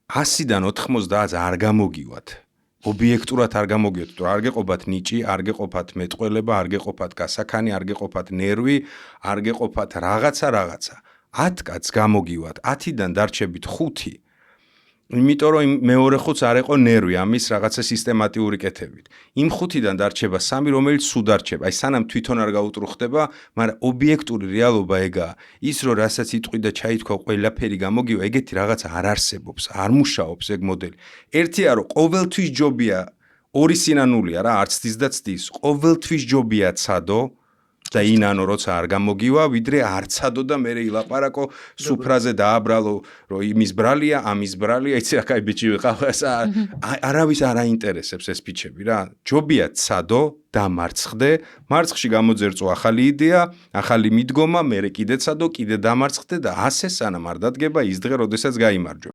100-დან 90-ს არ გამოგივათ. ობიექტურად არ გამოგივათ, თუ არ გეყოფათ ნიჭი, არ გეყოფათ მეტყველება, არ გეყოფათ გასაქანი, არ გეყოფათ ნერვი, არ გეყოფათ რაღაცა. 10 კაცს გამოგივათ, 10-დან დარჩებით 5. იმიტომ რომ მეორე 5-ს არ ეყო ნერვი ამის რაღაცა სისტემატიური კეთებით. იმ 5-დან დარჩება 3, რომელიც სულ დარჩება. აი სანამ თვითონ არ გაუტრუხდება, მაგრამ ობიექტური რეალობა ეგაა. ის რომ რასაც იტყვი და ჩაითქვა ყველაფერი გამოგივა, ეგეთი რაღაცა არ არსებობს, არ მუშაობს ეგ მოდელი. ერთია რომ ყოველთვის ჯობია 2 სინანულია რა, არც ცდის და ცდის. ყოველთვის ჯობია ცადო და ინანო როცა არ გამოგივა, ვიდრე არ ცადო და მე ილაპარაკო სუფრაზე დააბრალო, რომ იმის ბრალია, ამის ბრალია, იცი რა კაი ბიჭი ვიყავ, არავის არ აინტერესებს ეს ბიჭები რა. ჯობია ცადო, დამარცხდე, მარცხში გამოძერწო ახალი იდეა, ახალი მიდგომა, მერე კიდე ცადო, კიდე დამარცხდე და ასე სანამ არ დადგება ის დღე, როდესაც გაიმარჯვებ.